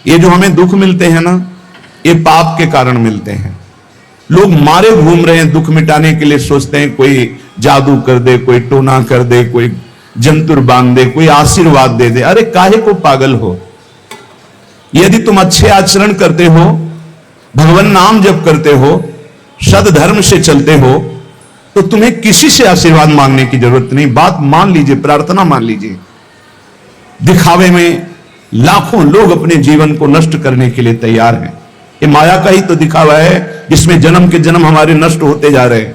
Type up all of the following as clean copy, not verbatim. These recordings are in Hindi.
ये जो हमें दुख मिलते हैं ना, ये पाप के कारण मिलते हैं। लोग मारे घूम रहे हैं, दुख मिटाने के लिए सोचते हैं कोई जादू कर दे, कोई टोना कर दे, कोई जंतुर बांध दे, कोई आशीर्वाद दे दे। अरे काहे को पागल हो? यदि तुम अच्छे आचरण करते हो, भगवान नाम जप करते हो, सद धर्म से चलते हो, तो तुम्हें किसी से आशीर्वाद मांगने की जरूरत नहीं। बात मान लीजिए, प्रार्थना मान लीजिए। दिखावे में लाखों लोग अपने जीवन को नष्ट करने के लिए तैयार हैं। ये माया का ही तो दिखावा है, जिसमें जन्म के जन्म हमारे नष्ट होते जा रहे हैं।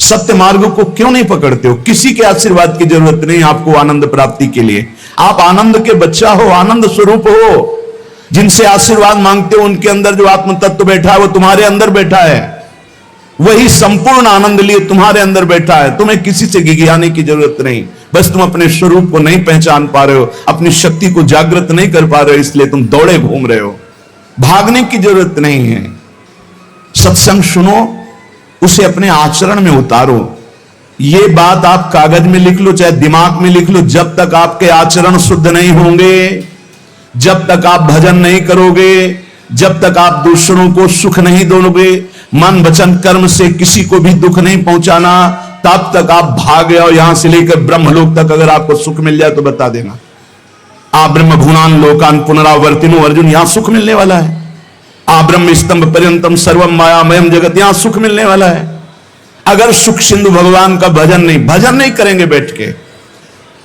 सत्य मार्ग को क्यों नहीं पकड़ते हो? किसी के आशीर्वाद की जरूरत नहीं आपको आनंद प्राप्ति के लिए। आप आनंद के बच्चा हो, आनंद स्वरूप हो। जिनसे आशीर्वाद मांगते हो उनके अंदर जो आत्म तत्व बैठा है वो तुम्हारे अंदर बैठा है। वही संपूर्ण आनंद लिए तुम्हारे अंदर बैठा है। तुम्हें किसी से गिगियाने की जरूरत नहीं। बस तुम अपने स्वरूप को नहीं पहचान पा रहे हो, अपनी शक्ति को जागृत नहीं कर पा रहे हो, इसलिए तुम दौड़े घूम रहे हो। भागने की जरूरत नहीं है। सत्संग सुनो, उसे अपने आचरण में उतारो। ये बात आप कागज में लिख लो, चाहे दिमाग में लिख लो। जब तक आपके आचरण शुद्ध नहीं होंगे, जब तक आप भजन नहीं करोगे, जब तक आप दूसरों को सुख नहीं दोगे, मन वचन कर्म से किसी को भी दुख नहीं पहुंचाना, तब तक आप भाग जाओ। यहां से लेकर ब्रह्मलोक तक अगर आपको सुख मिल जाए तो बता देना। आ ब्रह्म भुवनान लोकान पुनरावर्तिनो, अर्जुन यहां सुख मिलने वाला है। आ ब्रह्म स्तंभ पर्यंतम सर्वम मायामयम जगत, यहां सुख मिलने वाला है। अगर सुख सिंधु भगवान का भजन नहीं करेंगे, बैठ के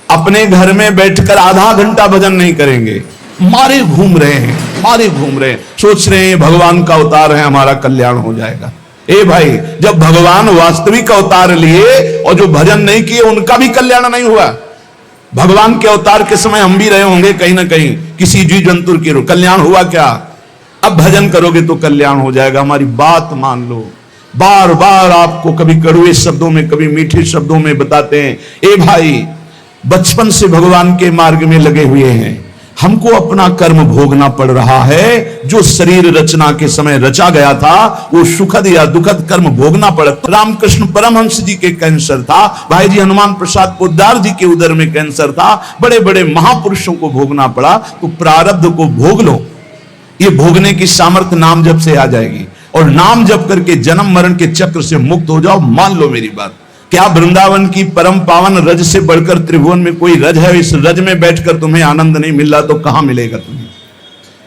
अपने घर में बैठकर आधा घंटा भजन नहीं करेंगे, मारे घूम रहे हैं, सोच रहे हैं भगवान का अवतार है, हमारा कल्याण हो जाएगा। ए भाई, जब भगवान वास्तविक अवतार लिए और जो भजन नहीं किए उनका भी कल्याण नहीं हुआ। भगवान के अवतार के समय हम भी रहे होंगे कहीं ना कहीं, किसी जीव जंतु के कल्याण हुआ क्या? अब भजन करोगे तो कल्याण हो जाएगा। हमारी बात मान लो। बार बार आपको कभी कड़वे शब्दों में, कभी मीठे शब्दों में बताते हैं, ए भाई, बचपन से भगवान के मार्ग में लगे हुए हैं, हमको अपना कर्म भोगना पड़ रहा है। जो शरीर रचना के समय रचा गया था, वो सुखद या दुखद कर्म भोगना पड़ा। रामकृष्ण परमहंस जी के कैंसर था, भाई जी हनुमान प्रसाद पोद्दार जी के उदर में कैंसर था, बड़े बड़े महापुरुषों को भोगना पड़ा। तो प्रारब्ध को भोग लो। ये भोगने की सामर्थ्य नाम जप से आ जाएगी, और नाम जप करके जन्म मरण के चक्र से मुक्त हो जाओ। मान लो मेरी बात। क्या वृंदावन की परम पावन रज से बढ़कर त्रिभुवन में कोई रज है? इस रज में बैठकर तुम्हें आनंद नहीं मिल रहा तो कहां मिलेगा तुम्हें?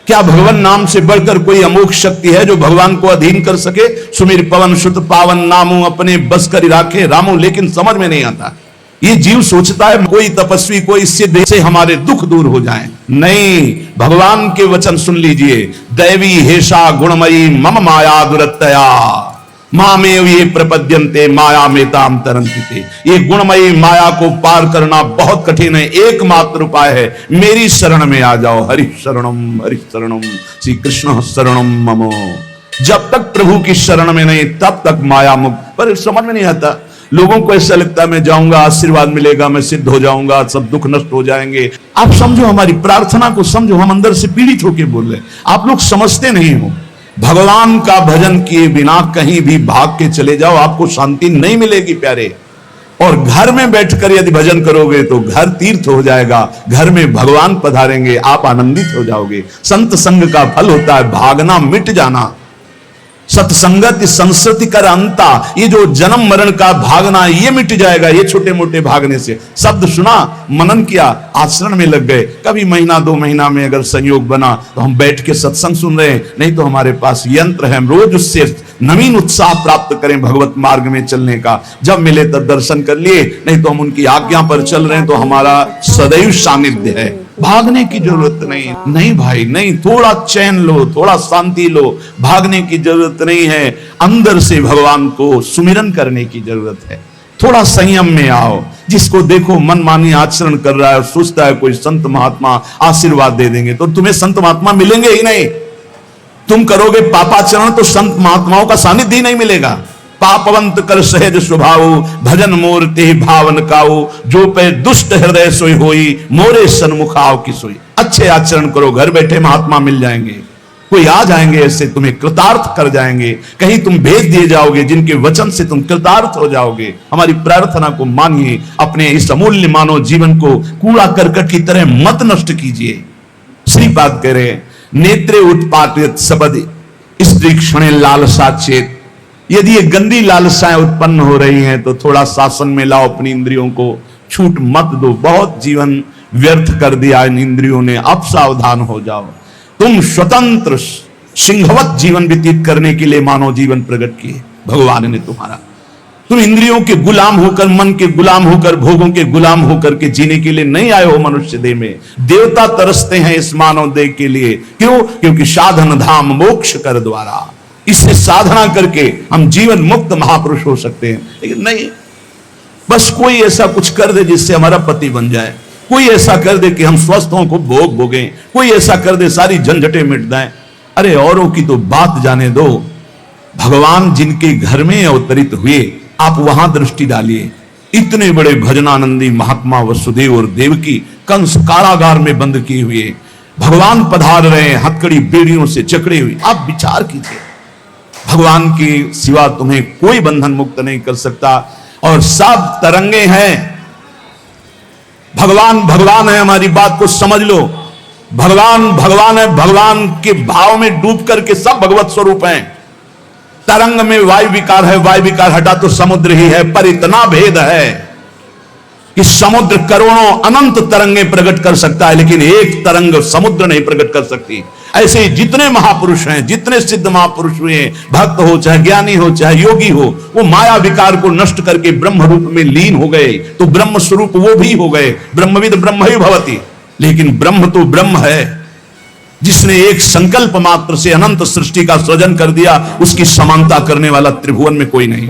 क्या भगवान नाम से बढ़कर कोई अमोघ शक्ति है जो भगवान को अधीन कर सके? सुमिर पवन सुत पावन नामो अपने बस कर राखे रामो, लेकिन समझ में नहीं आता। ये जीव सोचता है कोई तपस्वी, कोई सिद्ध से हमारे दुख दूर हो जाएं। नहीं, भगवान के वचन सुन लीजिए। दैवी हेषा गुणमयी मम माया दुरत्तया मामेव ये प्रपद्यन्ते माया मेताम तरन्ति। ये गुणमयी माया को पार करना बहुत कठिन है। एकमात्र उपाय है, मेरी शरण में आ जाओ। हरि शरणम श्री कृष्ण शरणम ममो। जब तक प्रभु की शरण में नहीं, तब तक माया मुक्त। पर समझ में नहीं आता। लोगों को ऐसा लगता है मैं जाऊंगा, आशीर्वाद मिलेगा, मैं सिद्ध हो जाऊंगा, सब दुख नष्ट हो जाएंगे। आप समझो, हमारी प्रार्थना को समझो। हम अंदर से पीड़ित होकर बोल रहे हैं, आप लोग समझते नहीं हो। भगवान का भजन किए बिना कहीं भी भाग के चले जाओ, आपको शांति नहीं मिलेगी प्यारे। और घर में बैठकर यदि भजन करोगे तो घर तीर्थ हो जाएगा, घर में भगवान पधारेंगे, आप आनंदित हो जाओगे। संत संग का फल होता है भागना, मिट जाना। सत्संगति संस्कृति कर अंता, ये जो जन्म मरण का भागना, ये मिट जाएगा। ये छोटे मोटे भागने से, शब्द सुना, मनन किया, आचरण में लग गए। कभी महीना 2 महीना में अगर संयोग बना तो हम बैठ के सत्संग सुन रहे हैं, नहीं तो हमारे पास यंत्र है, हम रोज उससे नवीन उत्साह प्राप्त करें भगवत मार्ग में चलने का। जब मिले तब दर्शन कर लिए, नहीं तो हम उनकी आज्ञा पर चल रहे हैं, तो हमारा सदैव सानिध्य है। भागने की जरूरत नहीं भाई, नहीं। थोड़ा चैन लो, थोड़ा शांति लो। भागने की जरूरत नहीं है। अंदर से भगवान को सुमिरन करने की जरूरत है। थोड़ा संयम में आओ। जिसको देखो मनमानी आचरण कर रहा है, सोचता है कोई संत महात्मा आशीर्वाद दे देंगे, तो तुम्हें संत महात्मा मिलेंगे ही नहीं। तुम करोगे पापाचरण तो संत महात्माओं का सानिध्य ही नहीं मिलेगा। पापवंत कर सहज स्वभाव, भजन मोर ते भावन काऊ, जो पे दुष्ट हृदय सोई होई, मोरे सन्मुख आओ की सोई। अच्छे आचरण करो, घर बैठे महात्मा मिल जाएंगे। कोई आ जाएंगे ऐसे, तुम्हें कृतार्थ कर जाएंगे। कहीं तुम भेज दिए जाओगे जिनके वचन से तुम कृतार्थ हो जाओगे। हमारी प्रार्थना को मानिए। अपने इस अमूल्य मानव जीवन को कूड़ा करकट की तरह मत नष्ट कीजिए। श्रीपाद कह रहे, नेत्रे उत्पादित सबद स्त्री क्षणे लालसा चेत। यदि ये गंदी लालसाएं उत्पन्न हो रही हैं तो थोड़ा शासन में लाओ अपनी इंद्रियों को, छूट मत दो। बहुत जीवन व्यर्थ कर दिया इन इंद्रियों ने, अब सावधान हो जाओ। तुम स्वतंत्र सिंहवत जीवन व्यतीत करने के लिए मानव जीवन प्रकट किए भगवान ने तुम्हारा। तुम इंद्रियों के गुलाम होकर, मन के गुलाम होकर, भोगों के गुलाम होकर के जीने के लिए नहीं आए हो मनुष्य देह में। देवता तरसते हैं इस मानव देह के लिए। क्यों? क्योंकि साधन धाम मोक्ष कर द्वारा, इससे साधना करके हम जीवन मुक्त महापुरुष हो सकते हैं। लेकिन नहीं, बस कोई ऐसा कुछ कर दे जिससे हमारा पति बन जाए, कोई ऐसा कर दे कि हम स्वस्थ हों, को भोग भोगें, कोई ऐसा कर दे सारी झंझटें मिट जाएं। अरे औरों की तो बात जाने दो, भगवान जिनके घर में अवतरित हुए आप वहां दृष्टि डालिए। इतने बड़े भजनानंदी महात्मा वसुदेव और देवकी कंस कारागार में बंद किए हुए भगवान पधार रहे हैं, हथकड़ी बेड़ियों से जकड़े हुए। आप विचार कीजिए, भगवान के सिवा तुम्हें कोई बंधन मुक्त नहीं कर सकता। और सब तरंगे हैं, भगवान भगवान है, हमारी बात को समझ लो। भगवान भगवान है, भगवान के भाव में डूब करके सब भगवत स्वरूप हैं। तरंग में वायु विकार है, वायु विकार हटा तो समुद्र ही है, पर इतना भेद है कि समुद्र करोड़ों अनंत तरंगे प्रकट कर सकता है, लेकिन एक तरंग समुद्र नहीं प्रकट कर सकती। ऐसे ही जितने महापुरुष हैं, जितने सिद्ध महापुरुष हुए, भक्त हो चाहे ज्ञानी हो चाहे योगी हो, वो माया विकार को नष्ट करके ब्रह्म रूप में लीन हो गए, तो ब्रह्म स्वरूप वो भी हो गए। ब्रह्मविद ब्रह्म ही भवति। लेकिन ब्रह्म तो ब्रह्म है, जिसने एक संकल्प मात्र से अनंत सृष्टि का सृजन कर दिया, उसकी समानता करने वाला त्रिभुवन में कोई नहीं।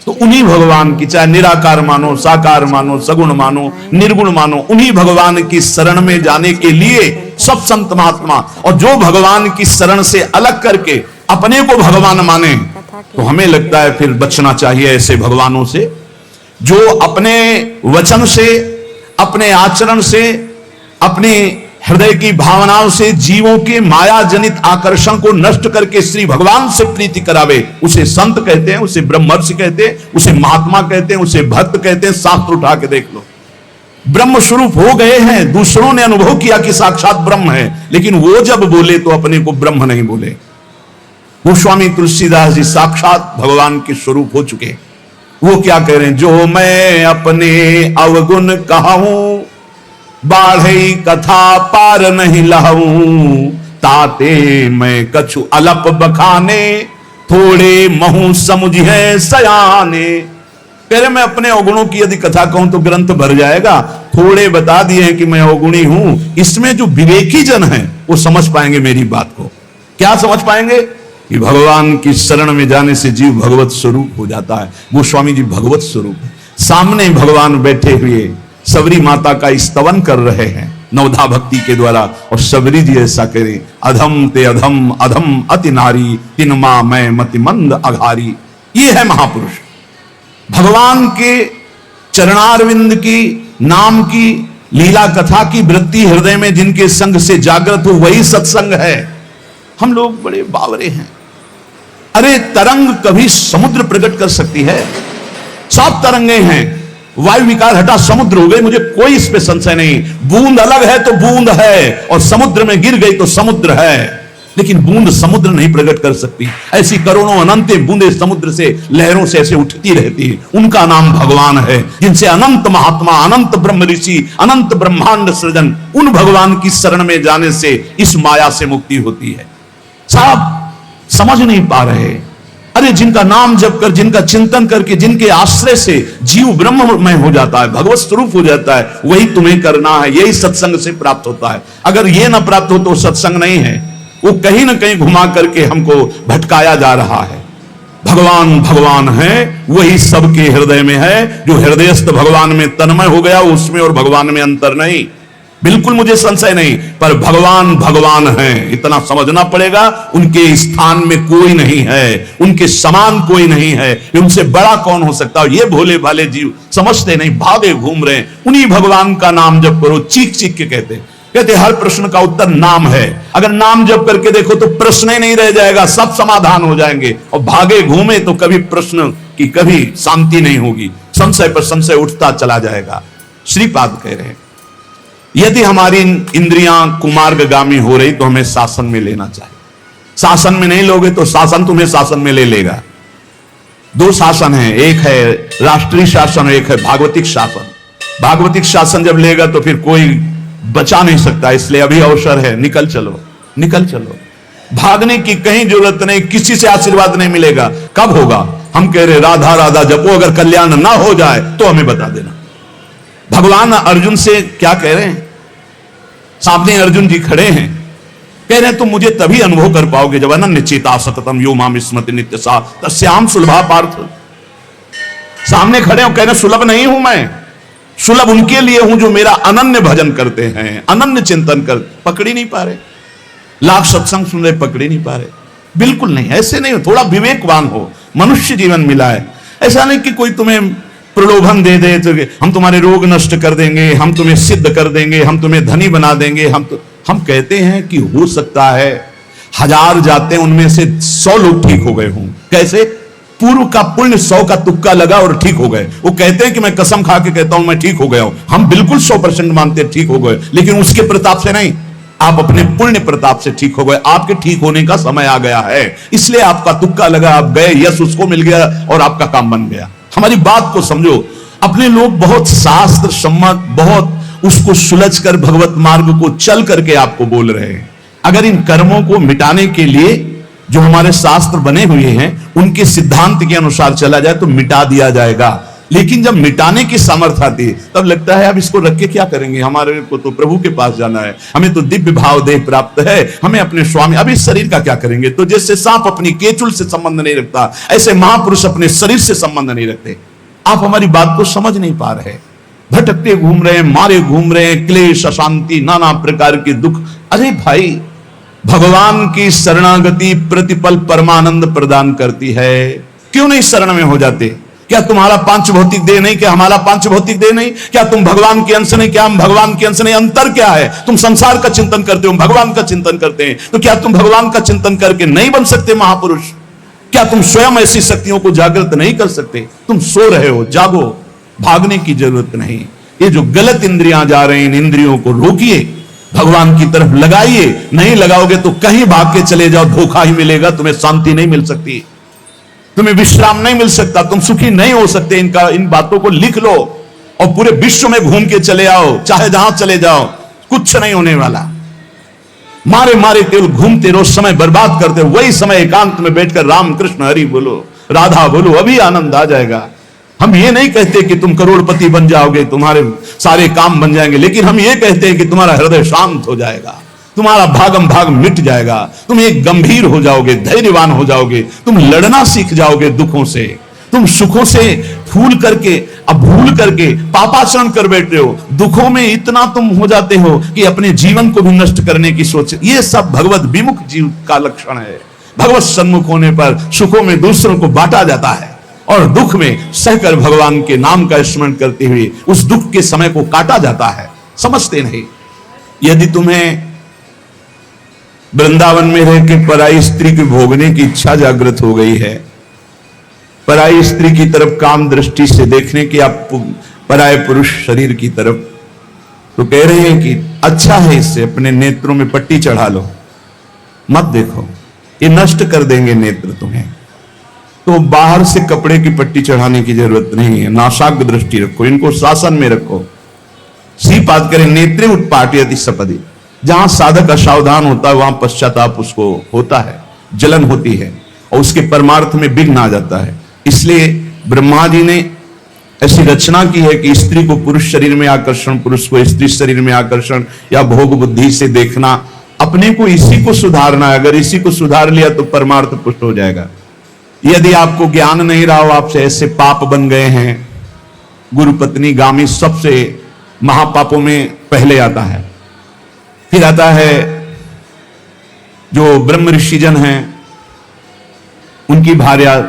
तो उन्हीं भगवान की, चाहे निराकार मानो, साकार मानो, सगुण मानो, निर्गुण मानो, उन्हीं भगवान की शरण में जाने के लिए सब संत महात्मा, और जो भगवान की शरण से अलग करके अपने को भगवान माने, तो हमें लगता है फिर बचना चाहिए ऐसे भगवानों से, जो अपने वचन से, अपने आचरण से, अपनी हृदय की भावनाओं से जीवों के माया जनित आकर्षण को नष्ट करके श्री भगवान से प्रीति करावे। उसे संत कहते हैं, उसे ब्रह्मर्षि कहते हैं, उसे महात्मा कहते हैं, उसे भक्त कहते हैं। शास्त्र उठा के देख लो, ब्रह्म स्वरूप हो गए हैं। दूसरों ने अनुभव किया कि साक्षात ब्रह्म है, लेकिन वो जब बोले तो अपने को ब्रह्म नहीं बोले। गोस्वामी तुलसीदास जी साक्षात भगवान के स्वरूप हो चुके। वो क्या कह रहे हैं? जो मैं अपने अवगुण कहूं, बाढ़ई कथा पार नहीं लहूं, ताते मैं कछु अलप बखाने, थोड़े महू समुझे सयाने। कह रहे मैं अपने अवगुणों की यदि कथा कहूं तो ग्रंथ भर जाएगा। थोड़े बता दिए कि मैं अवगुणी हूं, इसमें जो विवेकी जन है वो समझ पाएंगे मेरी बात को। क्या समझ पाएंगे? कि भगवान की शरण में जाने से जीव भगवत स्वरूप हो जाता है। गोस्वामी जी भगवत स्वरूप है। सामने भगवान बैठे हुए सबरी माता का स्तवन कर रहे हैं नवधा भक्ति के द्वारा, और सबरी जी ऐसा करें, अधम ते अधम, अधम अति नारी, तिनमा मैं मति मंद अघारी। ये है महापुरुष। भगवान के चरणारविंद की, नाम की, लीला कथा की वृत्ति हृदय में जिनके संग से जागृत हो, वही सत्संग है। हम लोग बड़े बावरे हैं। अरे तरंग कभी समुद्र प्रकट कर सकती है? सब तरंगे हैं। वायु विकार हटा समुद्र हो गए, मुझे कोई इस पे संशय नहीं। बूंद अलग है तो बूंद है, और समुद्र में गिर गई तो समुद्र है, लेकिन बूंद समुद्र नहीं प्रकट कर सकती। ऐसी करोड़ों अनंत बूंदे समुद्र से, लहरों से ऐसे उठती रहती है। उनका नाम भगवान है, जिनसे अनंत महात्मा, अनंत ब्रह्म ऋषि, अनंत ब्रह्मांड सृजन, उन भगवान की शरण में जाने से इस माया से मुक्ति होती है। साहब समझ नहीं पा रहे। अरे जिनका नाम जप कर, जिनका चिंतन करके, जिनके आश्रय से जीव ब्रह्ममय हो जाता है, भगवत स्वरूप हो जाता है, वही तुम्हें करना है। यही सत्संग से प्राप्त होता है। अगर ये ना प्राप्त हो तो सत्संग नहीं है, वो कहीं ना कहीं घुमा करके हमको भटकाया जा रहा है। भगवान भगवान है, वही सबके हृदय में है। जो हृदयस्थ भगवान में तन्मय हो गया, उसमें और भगवान में अंतर नहीं, बिल्कुल मुझे संशय नहीं। पर भगवान भगवान हैं, इतना समझना पड़ेगा। उनके स्थान में कोई नहीं है, उनके समान कोई नहीं है, उनसे बड़ा कौन हो सकता है? ये भोले भाले जीव समझते नहीं, भागे घूम रहे हैं। उन्हीं भगवान का नाम जप करो, चीख चीख के कहते हर प्रश्न का उत्तर नाम है। अगर नाम जप करके देखो तो प्रश्न ही नहीं रह जाएगा, सब समाधान हो जाएंगे। और भागे घूमे तो कभी प्रश्न की कभी शांति नहीं होगी, संशय पर संशय उठता चला जाएगा। श्रीपाद कह रहे हैं यदि हमारी इंद्रियां कुमार्गगामी हो रही तो हमें शासन में लेना चाहिए। शासन में नहीं लोगे तो शासन तुम्हें शासन में ले लेगा। दो शासन है, एक है राष्ट्रीय शासन, एक है भागवतिक शासन। भागवतिक शासन जब लेगा तो फिर कोई बचा नहीं सकता, इसलिए अभी अवसर है, निकल चलो, निकल चलो। भागने की कहीं जरूरत नहीं, किसी से आशीर्वाद नहीं मिलेगा। कब होगा? हम कह रहे राधा राधा जपो, अगर कल्याण ना हो जाए तो हमें बता देना। भगवान अर्जुन से क्या कह रहे हैं? सामने अर्जुन जी खड़े हैं, कह रहे हैं तुम मुझे तभी अनुभव कर पाओगे जब अनन्य चेता सततम यो माम स्मृति नित्य सा तस्याम सुलभा पार्थ। सामने खड़े हो, कह रहे सुलभ नहीं हूं मैं, सुलभ उनके लिए हूं जो मेरा अनन्य भजन करते हैं, अनन्य चिंतन कर। पकड़ ही नहीं पा रहे, लाख सत्संग सुन रहे, पकड़ ही नहीं पा रहे। बिल्कुल नहीं, ऐसे नहीं हो। थोड़ा विवेकवान हो, मनुष्य जीवन मिला है। ऐसा नहीं कि कोई तुम्हें प्रलोभन दे दे तो हम तुम्हारे रोग नष्ट कर देंगे, हम तुम्हें सिद्ध कर देंगे, हम तुम्हें धनी बना देंगे। हम कहते हैं कि हो सकता है 1000 जाते हैं उनमें से 100 लोग ठीक हो गए हों। कैसे? पूर्व का पुण्य 100 का तुक्का लगा और ठीक हो गए। वो कहते हैं कि मैं कसम खा के कहता हूं मैं ठीक हो गया हूं। हम बिल्कुल 100% मानते हैं ठीक हो गए, लेकिन उसके प्रताप से नहीं, आप अपने पुण्य प्रताप से ठीक हो गए। आपके ठीक होने का समय आ गया है, इसलिए आपका तुक्का लगा, आप गए, यश उसको मिल गया और आपका काम बन गया। हमारी बात को समझो। अपने लोग बहुत शास्त्र सम्मत, बहुत उसको सुलझ कर भगवत मार्ग को चल करके आपको बोल रहे हैं। अगर इन कर्मों को मिटाने के लिए जो हमारे शास्त्र बने हुए हैं उनके सिद्धांत के अनुसार चला जाए तो मिटा दिया जाएगा। लेकिन जब मिटाने की सामर्थ्य आती है तब लगता है अब इसको रख के क्या करेंगे, हमारे को तो प्रभु के पास जाना है, हमें तो दिव्य भाव देह प्राप्त है, हमें अपने स्वामी, अब इस शरीर का क्या करेंगे। तो जैसे सांप अपनी केचुल से संबंध नहीं रखता, ऐसे महापुरुष अपने शरीर से संबंध नहीं रखते। आप हमारी बात को समझ नहीं पा रहे, भटकते घूम रहे हैं, मारे घूम रहे हैं, क्लेश, अशांति, नाना प्रकार के दुख। अरे भाई, भगवान की शरणागति प्रतिपल परमानंद प्रदान करती है। क्यों नहीं शरण में हो जाते? क्या तुम्हारा पांच भौतिक देह नहीं? क्या हमारा पांच भौतिक देह नहीं? क्या तुम भगवान के अंश नहीं? क्या हम भगवान के अंश नहीं? अंतर क्या है? तुम संसार का चिंतन करते हो, भगवान का चिंतन करते हैं, तो क्या तुम भगवान का चिंतन करके नहीं बन सकते महापुरुष? क्या तुम स्वयं ऐसी शक्तियों को जागृत नहीं कर सकते? तुम सो रहे हो, जागो, भागने की जरूरत नहीं। ये जो गलत इंद्रियां जा रही हैं, इन इंद्रियों को रोकिए, भगवान की तरफ लगाइए। नहीं लगाओगे तो कहीं भाग के चले जाओ, धोखा ही मिलेगा, तुम्हें शांति नहीं मिल सकती, तुम्हें विश्राम नहीं मिल सकता, तुम सुखी नहीं हो सकते। इन बातों को लिख लो और पूरे विश्व में घूम के चले आओ, चाहे जहां चले जाओ, कुछ नहीं होने वाला। मारे मारे केवल घूमते रहो, समय बर्बाद करते हो। वही समय एकांत में बैठकर राम कृष्ण हरि बोलो, राधा बोलो, अभी आनंद आ जाएगा। हम ये नहीं कहते कि तुम करोड़पति बन जाओगे, तुम्हारे सारे काम बन जाएंगे, लेकिन हम ये कहते हैं कि तुम्हारा हृदय शांत हो जाएगा, तुम्हारा भागम भाग मिट जाएगा, तुम एक गंभीर हो जाओगे, धैर्यवान हो जाओगे, तुम लड़ना सीख जाओगे दुखों से। तुम सुखों से फूल करके अब भूल करके पापाचरण कर बैठे हो, दुखों में इतना तुम हो जाते हो कि अपने जीवन को भी नष्ट करने की सोच। ये सब भगवत विमुख जीव का लक्षण है। भगवत सन्मुख होने पर सुखों में दूसरों को बांटा जाता है और दुख में सहकर भगवान के नाम का स्मरण करते हुए उस दुख के समय को काटा जाता है। समझते नहीं। यदि तुम्हें वृंदावन में रह के पराई स्त्री को भोगने की इच्छा जागृत हो गई है, पराई स्त्री की तरफ काम दृष्टि से देखने की, आप पराय पुरुष शरीर की तरफ, तो कह रहे हैं कि अच्छा है, इससे अपने नेत्रों में पट्टी चढ़ा लो, मत देखो, ये नष्ट कर देंगे नेत्र तुम्हें। तो बाहर से कपड़े की पट्टी चढ़ाने की जरूरत नहीं है, नासाग्र दृष्टि रखो, इनको शासन में रखो। श्रीपाद करें नेत्रे उत्पाटयति सपदि, जहां साधक असावधान होता है वहां पश्चाताप उसको होता है, जलन होती है और उसके परमार्थ में विघ्न आ जाता है। इसलिए ब्रह्मा जी ने ऐसी रचना की है कि स्त्री को पुरुष शरीर में आकर्षण, पुरुष को स्त्री शरीर में आकर्षण या भोग बुद्धि से देखना, अपने को इसी को सुधारना है। अगर इसी को सुधार लिया तो परमार्थ पुष्ट हो जाएगा। यदि आपको ज्ञान नहीं रहा हो, आपसे ऐसे पाप बन गए हैं, गुरु पत्नी गामी सबसे महापापों में पहले आता है, फिर आता है जो ब्रह्म ऋषिजन हैं उनकी भार्या,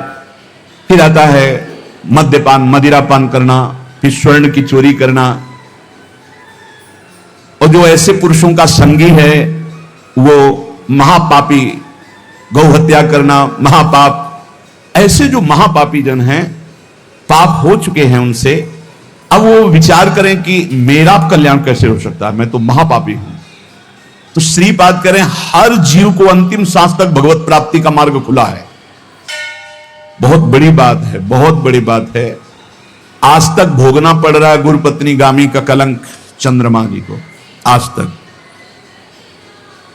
फिर आता है मद्यपान, मदिरापान करना, फिर स्वर्ण की चोरी करना। और जो ऐसे पुरुषों का संगी है वो महापापी, गौ हत्या करना महापाप। ऐसे जो महापापी जन हैं, पाप हो चुके हैं उनसे, अब वो विचार करें कि मेरा कल्याण कैसे हो सकता है, मैं तो महापापी हूं। तो श्रीपाद करें हर जीव को अंतिम सांस तक भगवत प्राप्ति का मार्ग खुला है। बहुत बड़ी बात है, बहुत बड़ी बात है। आज तक भोगना पड़ रहा है गुरुपत्नी गामी का कलंक चंद्रमा जी को, आज तक।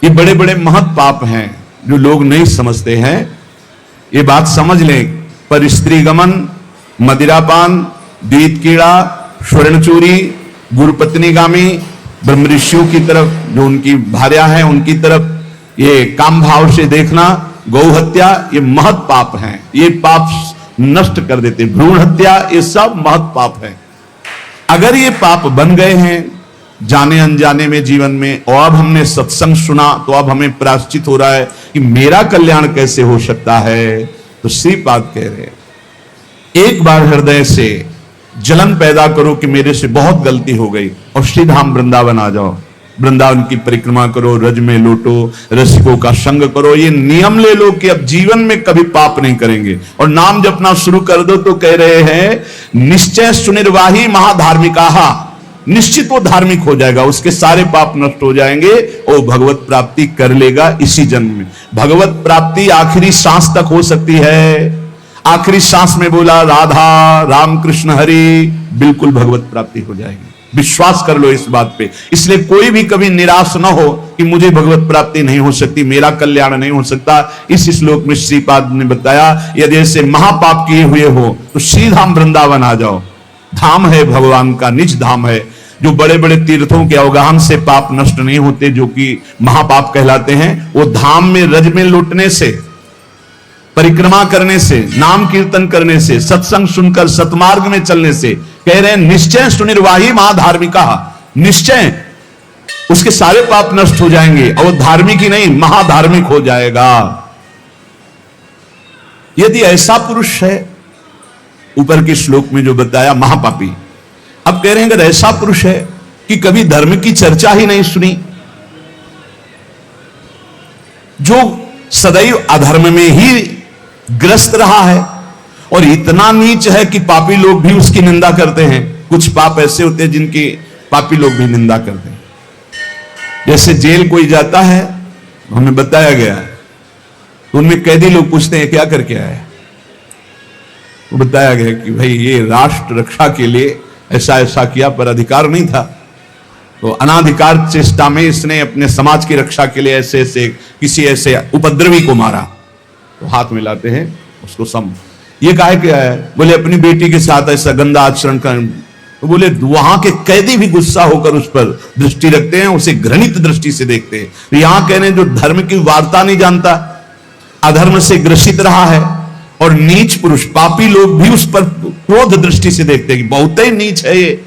ये बड़े बड़े महत् पाप हैं जो लोग नहीं समझते हैं। ये बात समझ लें, पर स्त्री गमन, मदिरापान, द्वीत कीड़ा, स्वर्ण चोरी, गुरुपत्नी गामी, ब्रह्म ऋषियों की तरफ जो उनकी भार्या है उनकी तरफ ये काम भाव से देखना, गौ हत्या, ये महत् पाप हैं। ये पाप नष्ट कर देते। भ्रूण हत्या, ये सब महत् पाप है। अगर ये पाप बन गए हैं जाने अनजाने में जीवन में, और अब हमने सत्संग सुना तो अब हमें प्रायश्चित हो रहा है कि मेरा कल्याण कैसे हो सकता है। तो श्रीपाद कह रहे हैं, एक बार हृदय से जलन पैदा करो कि मेरे से बहुत गलती हो गई, और श्रीधाम वृंदावन आ जाओ। वृंदावन की परिक्रमा करो, रज में लौटो, रसिकों का संग करो। ये नियम ले लो कि अब जीवन में कभी पाप नहीं करेंगे, और नाम जपना शुरू कर दो। तो कह रहे हैं, निश्चय सुनिर्वाही महाधार्मिका, निश्चित वो धार्मिक हो जाएगा, उसके सारे पाप नष्ट हो जाएंगे और भगवत प्राप्ति कर लेगा इसी जन्म में। भगवत प्राप्ति आखिरी सांस तक हो सकती है। आखिरी सांस में बोला राधा राम कृष्ण हरि, बिल्कुल भगवत प्राप्ति हो जाएगी। विश्वास कर लो इस बात पे। इसलिए कोई भी कभी निराश ना हो कि मुझे भगवत प्राप्ति नहीं हो सकती, मेरा कल्याण नहीं हो सकता। इस श्लोक में श्रीपाद ने बताया, यदि ऐसे महापाप किए हुए हो तो श्रीधाम वृंदावन आ जाओ। धाम है भगवान का, निज धाम है। जो बड़े बड़े तीर्थों के अवगाहन से पाप नष्ट नहीं होते, जो कि महापाप कहलाते हैं, वो धाम में रज में लौटने से, परिक्रमा करने से, नाम कीर्तन करने से, सत्संग सुनकर सतमार्ग में चलने से। कह रहे हैं, निश्चय सुनिर्वाही महाधार्मिका, निश्चय उसके सारे पाप नष्ट हो जाएंगे और वो धार्मिक ही नहीं महाधार्मिक हो जाएगा। यदि ऐसा पुरुष है, ऊपर के श्लोक में जो बताया महापापी, अब कह रहे हैं अगर ऐसा पुरुष है कि कभी धर्म की चर्चा ही नहीं सुनी, जो सदैव अधर्म में ही ग्रस्त रहा है, और इतना नीच है कि पापी लोग भी उसकी निंदा करते हैं। कुछ पाप ऐसे होते हैं जिनकी पापी लोग भी निंदा करते हैं। जैसे जेल कोई जाता है, हमें बताया गया है, तो उनमें कैदी लोग पूछते हैं क्या करके आया, वो बताया गया कि भाई ये राष्ट्र रक्षा के लिए ऐसा ऐसा किया, पर अधिकार नहीं था, तो अनाधिकार चेष्टा में इसने अपने समाज की रक्षा के लिए ऐसे ऐसे किसी ऐसे उपद्रवी को मारा। तो हाथ मिलाते हैं उसको सम, ये काहे क्या है, बोले अपनी बेटी के साथ ऐसा गंदा आचरण कर। तो बोले वहां के कैदी भी गुस्सा होकर उस पर दृष्टि रखते हैं, उसे घृणित दृष्टि से देखते हैं। तो यहां कह रहे हैं जो धर्म की वार्ता नहीं जानता, अधर्म से ग्रसित रहा है, और नीच पुरुष पापी लोग भी उस पर क्रोध दृष्टि से देखते हैं कि बहुत ही नीच है ये।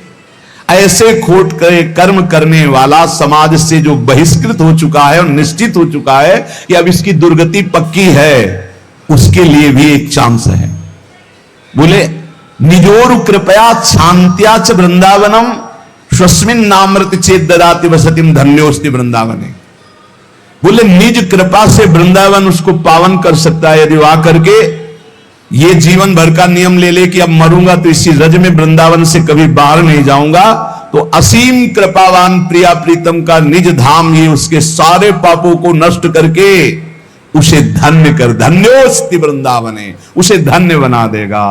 ऐसे खोट कर्म करने वाला समाज से जो बहिष्कृत हो चुका है और निश्चित हो चुका है कि अब इसकी दुर्गति पक्की है, उसके लिए भी एक चांस है। बोले निजोरु कृपया शांत्या च वृंदावनम स्वस्मिन नामृत चेत ददाति वसतिम धन्योस्ति वृंदावने। बोले निज कृपा से वृंदावन उसको पावन कर सकता है। यदि वहां करके ये जीवन भर का नियम ले ले कि अब मरूंगा तो इसी रज में वृंदावन से कभी बाहर नहीं जाऊंगा, तो असीम कृपावान प्रिया प्रीतम का निज धाम ये उसके सारे पापों को नष्ट करके उसे धन्य कर, धन्योस्ति वृंदावने, उसे धन्य बना देगा।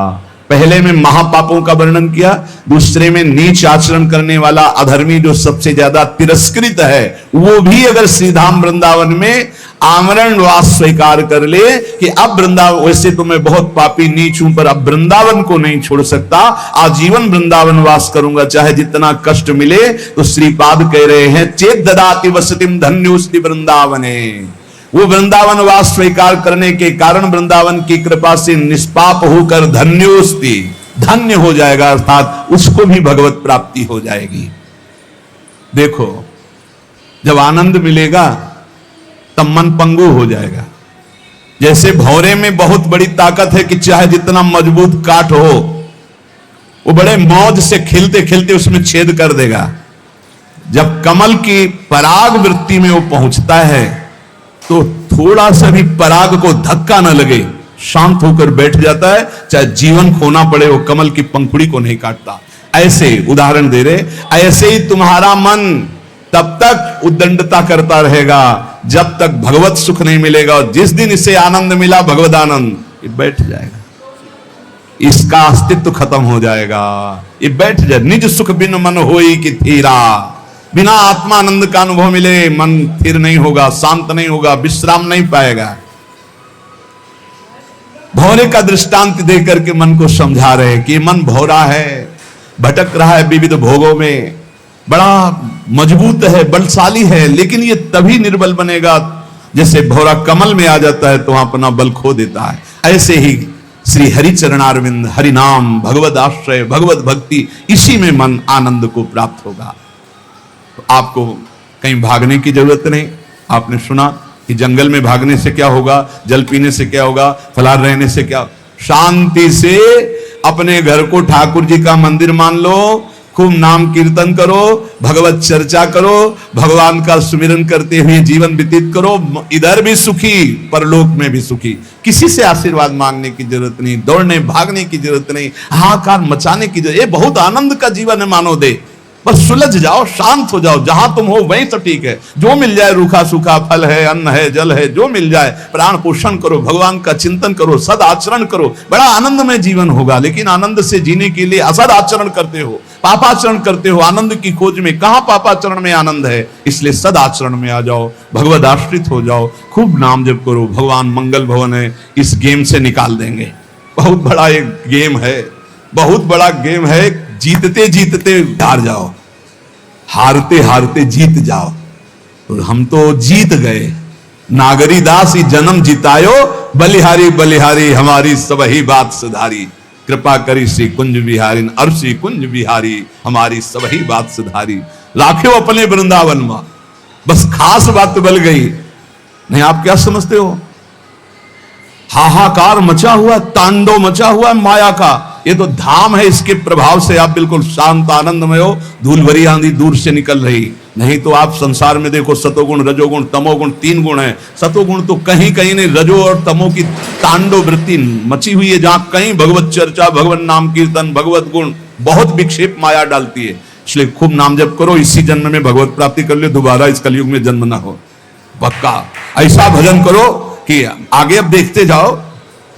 पहले में महापापों का वर्णन किया, दूसरे में नीच आचरण करने वाला अधर्मी जो सबसे ज्यादा तिरस्कृत है, वो भी अगर श्रीधाम वृंदावन में आमरण वास स्वीकार कर ले कि अब वृंदावन, वैसे तो मैं बहुत पापी नीच हूं पर अब वृंदावन को नहीं छोड़ सकता, आजीवन वृंदावन वास करूंगा चाहे जितना कष्ट मिले। तो श्रीपाद कह रहे हैं चेत ददाति वसतिम धन्योस्ति वृंदावने। वो वृंदावन वास स्वीकार करने के कारण वृंदावन की कृपा से निष्पाप होकर धन्योस्ति, धन्य हो जाएगा, अर्थात उसको भी भगवत प्राप्ति हो जाएगी। देखो जब आनंद मिलेगा तब मन पंगु हो जाएगा। जैसे भौरे में बहुत बड़ी ताकत है कि चाहे जितना मजबूत काठ हो वो बड़े मौज से खिलते खिलते उसमें छेद कर देगा। जब कमल की पराग वृत्ति में वो पहुंचता है तो थोड़ा सा भी पराग को धक्का न लगे, शांत होकर बैठ जाता है, चाहे जीवन खोना पड़े वो कमल की पंखुड़ी को नहीं काटता। ऐसे उदाहरण दे रहे, ऐसे ही तुम्हारा मन तब तक उद्दंडता करता रहेगा जब तक भगवत सुख नहीं मिलेगा, और जिस दिन इसे आनंद मिला, भगवत आनंद, ये बैठ जाएगा, इसका अस्तित्व खत्म हो जाएगा, ये बैठ जाए। निज सुख बिन मन होई कि थीरा, बिना आत्मानंद का अनुभव मिले मन स्थिर नहीं होगा, शांत नहीं होगा, विश्राम नहीं पाएगा। भौरे का दृष्टांत देकर के मन को समझा रहे कि मन भौरा है, भटक रहा है विविध भोगों में, बड़ा मजबूत है, बलशाली है, लेकिन ये तभी निर्बल बनेगा जैसे भौरा कमल में आ जाता है तो वहां अपना बल खो देता है। ऐसे ही श्री हरि चरणारविंद, हरि नाम, भगवत आश्रय, भगवत भक्ति, इसी में मन आनंद को प्राप्त होगा। तो आपको कहीं भागने की जरूरत नहीं। आपने सुना कि जंगल में भागने से क्या होगा, जल पीने से क्या होगा, फलार रहने से क्या, शांति से अपने घर को ठाकुर जी का मंदिर मान लो, खूब नाम कीर्तन करो, भगवत चर्चा करो, भगवान का सुमिरन करते हुए जीवन व्यतीत करो, इधर भी सुखी, परलोक में भी सुखी। किसी से आशीर्वाद मांगने की जरूरत नहीं, दौड़ने भागने की जरूरत नहीं, हाहाकार मचाने की जरूरत, ये बहुत आनंद का जीवन है मानो दे। बस सुलझ जाओ, शांत हो जाओ, जहां तुम हो वहीं तो ठीक है। जो मिल जाए, रूखा सूखा फल है, अन्न है, जल है, जो मिल जाए, प्राण पोषण करो, भगवान का चिंतन करो, सद आचरण करो, बड़ा आनंदमय जीवन होगा। लेकिन आनंद से जीने के लिए असद आचरण करते हो, पापाचरण करते हो, आनंद की खोज में। कहां पापाचरण में आनंद है? इसलिए सद आचरण में आ जाओ, भगवद आश्रित हो जाओ, खूब नाम जप करो। भगवान मंगल भवन है, इस गेम से निकाल देंगे। बहुत बड़ा एक गेम है, बहुत बड़ा गेम है। जीतते जीतते हार जाओ, हारते हारते जीत जाओ। तो हम तो जीत गए। नागरी दास ही जन्म जितायो, बलिहारी बलिहारी हमारी सबही बात सुधारी। कृपा करी श्री कुंज बिहारी, और श्री कुंज बिहारी हमारी सबही बात सुधारी। राखे अपने वृंदावन में, बस खास बात बल गई। नहीं, आप क्या समझते हो? हाहाकार मचा हुआ, तांडव मचा हुआ माया का, ये तो धाम है। इसके प्रभाव से आप बिल्कुल शांत आनंदमय हो, धूल भरी आंधी दूर से निकल रही। नहीं तो आप संसार में देखो, सतोगुण, रजोगुण, तमोगुण, 3 गुण है। सतोगुण तो कहीं कहीं नहीं, रजो और तमो की तांडव वृत्ति मची हुई है, जहां कहीं भगवत चर्चा, भगवत नाम कीर्तन, भगवत गुण, बहुत विक्षेप माया डालती है। इसलिए खूब नाम जप करो, इसी जन्म में भगवत प्राप्ति कर लो, दोबारा इस कलयुग में जन्म ना हो। पक्का ऐसा भजन करो कि आगे अब देखते जाओ।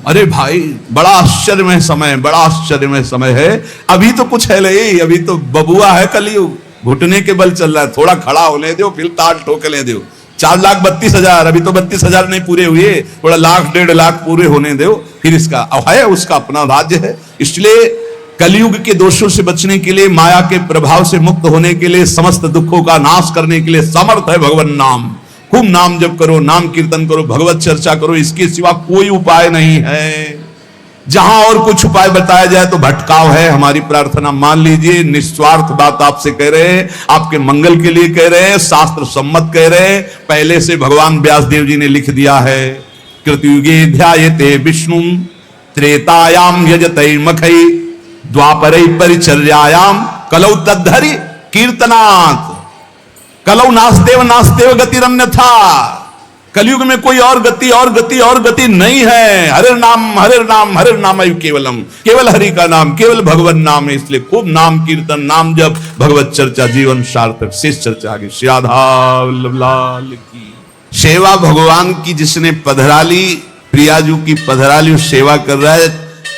अरे भाई, बड़ा आश्चर्यमय समय, बड़ा आश्चर्यमय समय है। अभी तो कुछ है नहीं, अभी तो बबुआ है कलयुग, घुटने के बल चल रहा है। थोड़ा खड़ा होने दो, फिर ताल ठोकने दो। 4,32,000, अभी तो 32,000 नहीं पूरे हुए, थोड़ा लाख 1.5 लाख पूरे होने दो, फिर इसका है, उसका अपना राज्य है। इसलिए कलयुग के दोषों से बचने के लिए, माया के प्रभाव से मुक्त होने के लिए, समस्त दुखों का नाश करने के लिए समर्थ है भगवान नाम। खूब नाम जप करो, नाम कीर्तन करो, भगवत चर्चा करो, इसके सिवा कोई उपाय नहीं है। जहां और कुछ उपाय बताया जाए तो भटकाव है। हमारी प्रार्थना मान लीजिए, निस्वार्थ बात आपसे कह रहे हैं, आपके मंगल के लिए कह रहे हैं, शास्त्र सम्मत कह रहे हैं। पहले से भगवान व्यासदेव जी ने लिख दिया है, कृतयुगे ध्यायते विष्णु, त्रेतायाम यजते मखई, द्वापरै परिचर्यायाम, कलौ तद्धरि कीर्तनात्, कलौ नास्तेव नास्तेव गतिरन्यथा। कलयुग में कोई और गति और गति और गति नहीं है। हरे नाम हरे नाम हरे नाम केवलम, केवल हरि का नाम, केवल भगवान नाम है। इसलिए खूब नाम कीर्तन, नाम जप, भगवत चर्चा, जीवन सार्थक। शेष चर्चा आगे। श्री राधा वल्लभ लाल की सेवा। भगवान की जिसने पधराली, प्रियाजू की पधराली सेवा कर रहा है,